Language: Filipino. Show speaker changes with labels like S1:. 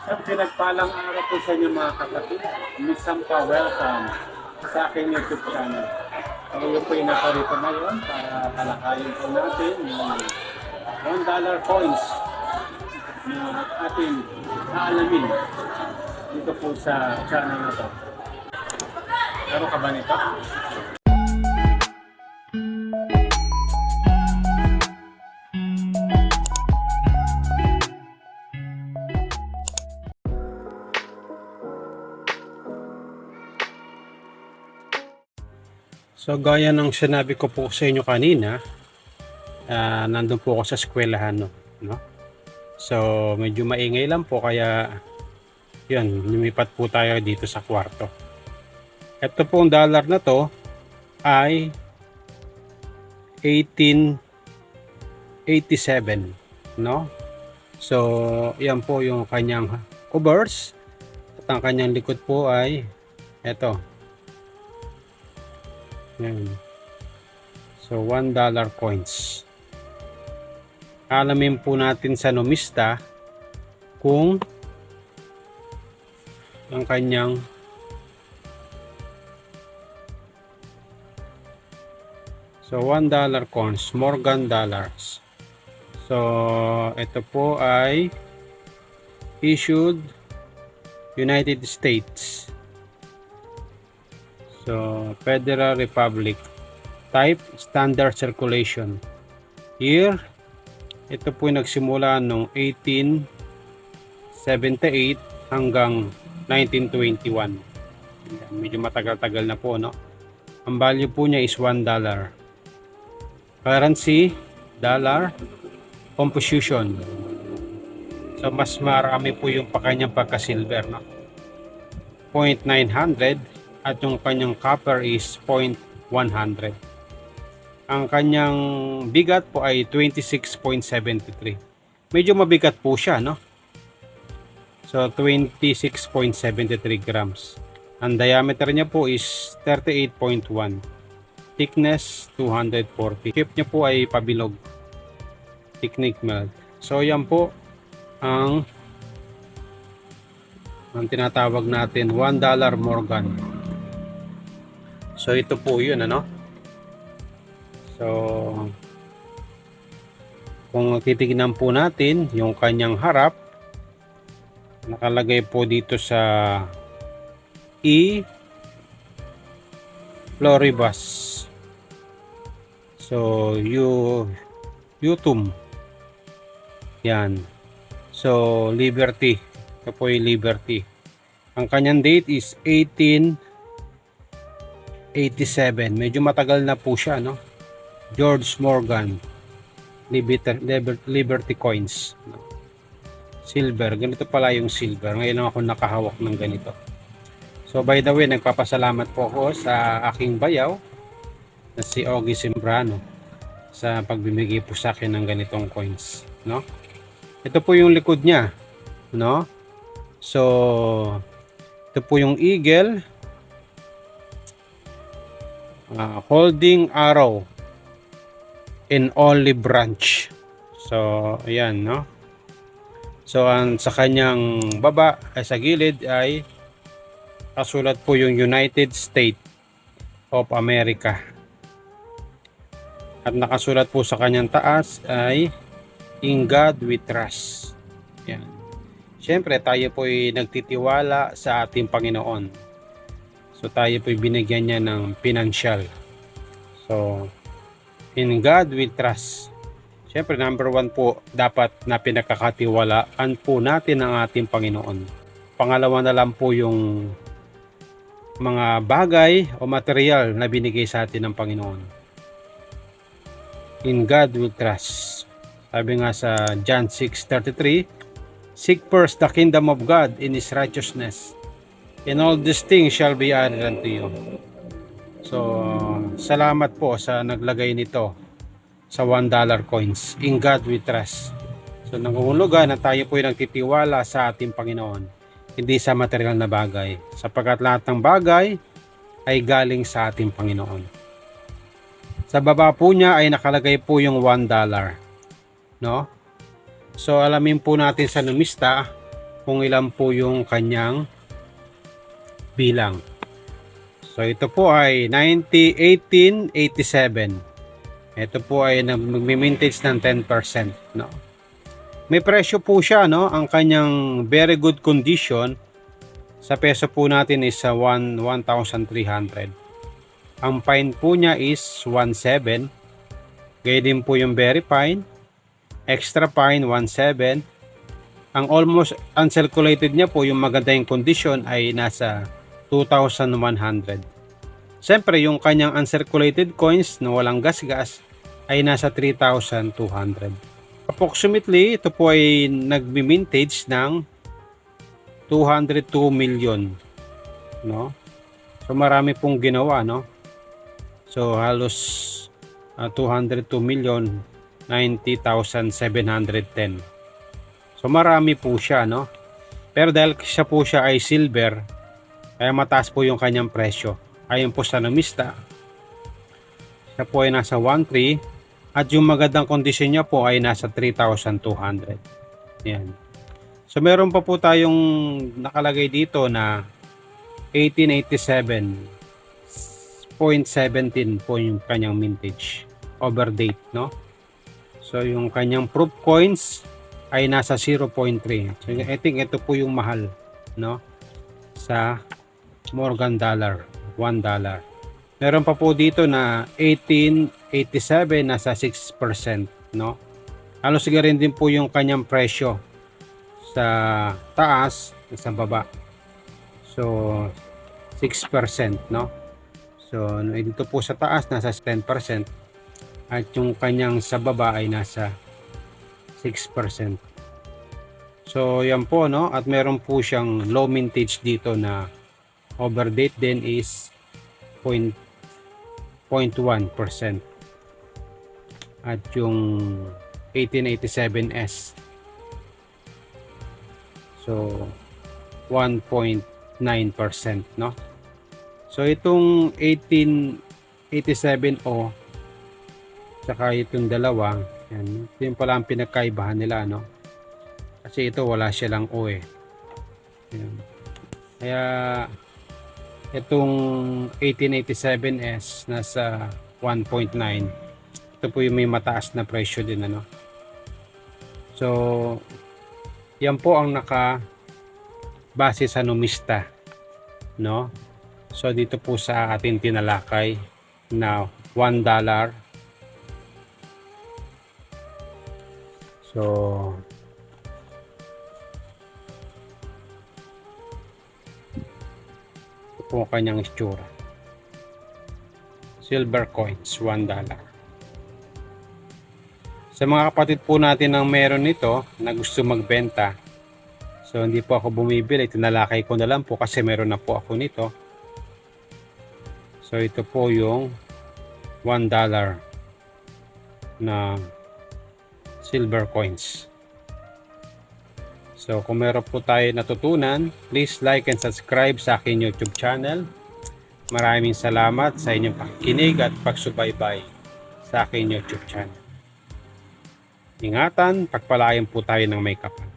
S1: At pinagpalang araw po sa inyo mga kapatid. Miss Sampa, welcome sa aking YouTube channel. Ako po yung nakarito ngayon para talakayin po natin yung $1 coins na ating aalamin dito po sa channel na to. Meron ka ba nito? So gaya ng sinabi ko po sa inyo kanina, nandun po ako sa eskwelahan, no? So medyo maingay lang po kaya yun, lumipat po tayo dito sa kwarto. Ito pong dollar na to ay 1887, no? So yan po yung kanyang covers at ang kanyang likod po ay ito. Yan. So $1 coins. Alamin po natin sa numista kung ang kanyang $1 coins, Morgan dollars. So ito po ay issued United States. So, Federal Republic. Type, standard circulation. Year, ito po nagsimula noong 1878 hanggang 1921. Medyo matagal-tagal na po, no? Ang value po niya is $1. Currency, dollar. Composition. So, mas marami po yung kanyang pagka-silver, no? 0.900 at yung kanyang copper is 0.100. Ang kanyang bigat po ay 26.73. Medyo mabigat po siya, no? So 26.73 grams. Ang diameter niya po is 38.1. Thickness 240. Shape niya po ay pabilog. Technique melt. So yan po ang tinatawag natin $1 Morgan. So ito po yun, ano? So kung titignan po natin yung kanyang harap, nakalagay po dito sa E Floribus. So Utum. Yan. So Liberty. Ito po yung Liberty. Ang kanyang date is 1887. Medyo matagal na po siya, no? George Morgan. Liberty coins. Silver. Ganito pala yung silver. Ngayon lang ako nakahawak ng ganito. So by the way, nagpapasalamat po ako sa aking bayaw na si Ogie Sembrano sa pagbibigay po sa akin ng ganitong coins, no? Ito po yung likod niya, no? So ito po yung eagle, holding arrow in olive branch. So ayan, no? So sa kanyang baba ay sa gilid ay kasulat po yung United States of America. At nakasulat po sa kanyang taas ay In God We Trust. Yan. Siyempre tayo po ay nagtitiwala sa ating Panginoon. So tayo po ay binigyan niya ng financial. So In God We Trust. Siyempre number one po dapat na pinakakatiwalaan po natin ang ating Panginoon. Pangalawa na lang po yung mga bagay o material na binigay sa atin ng Panginoon. In God we trust. Sabi nga sa John 6:33, seek first the kingdom of God in His righteousness, and all these things shall be added unto you. So, salamat po sa naglagay nito sa $1 coins. In God we trust. So, nangungulugan na tayo po ay nagtitiwala sa ating Panginoon, hindi sa material na bagay, sapagkat lahat ng bagay ay galing sa ating Panginoon. Sa baba po niya ay nakalagay po yung $1, no? So alamin po natin sa numista kung ilan po yung kanyang bilang. So ito po ay 1887. Ito po ay nagmi-mintage ng 10%, no. May presyo po siya, no. Ang kanyang very good condition sa peso po natin is 1,300. Ang fine po niya is 1,700. Gaya din po yung very fine. Extra fine 1,700. Ang almost uncirculated niya po, yung maganda yung condition, ay nasa 2,100. Siyempre, yung kanyang uncirculated coins na walang gas-gas ay nasa 3,200. Approximately, ito po ay nagmi-mintage ng 202 million, no? So marami pong ginawa, no? So halos 202,090,710. So marami po siya, no? Pero dahil siya ay silver, kaya mataas po yung kanyang presyo. Ayon po sa numista, siya po ay nasa 1,300 at yung magandang kondisyon niya po ay nasa 3,200. Yan. So meron pa po tayong nakalagay dito na 1887.17 po yung kanyang mintage. Overdate, no? So yung kanyang proof coins ay nasa 0.3. So I think ito po yung mahal, no? Sa Morgan dollar, $1. Meron pa po dito na 1887 nasa 6%, no? Halos rin din po yung kanyang presyo sa taas at sa baba. So 6%, no? So dito po sa taas nasa 10% at yung kanyang sa baba ay nasa 6%. So yan po, no? At meron po siyang low mintage dito na overdate din is 0.1%. At yung 1887S, so 1.9%, no? So itong 1887O saka itong dalawa, yan, ito yung pala ang pinagkaibahan nila, no? Kasi ito wala silang O eh. Yan. Kaya itong 1887S nasa 1.9. Ito po yung may mataas na presyo din, ano? So yan po ang naka base sa numista, no? So dito po sa ating tinalakay na $1. So ito po ang kanyang itsura. Silver coins, $1. Sa mga kapatid po natin ang meron nito na gusto magbenta, so hindi po ako bumibili, tinalakay ko na lang po kasi meron na po ako nito. So ito po yung $1 na silver coins. So kung meron po tayo natutunan, please like and subscribe sa aking YouTube channel. Maraming salamat sa inyong pakikinig at pagsubaybay sa aking YouTube channel. Ingatan, pagpalain po tayo ng may kapal.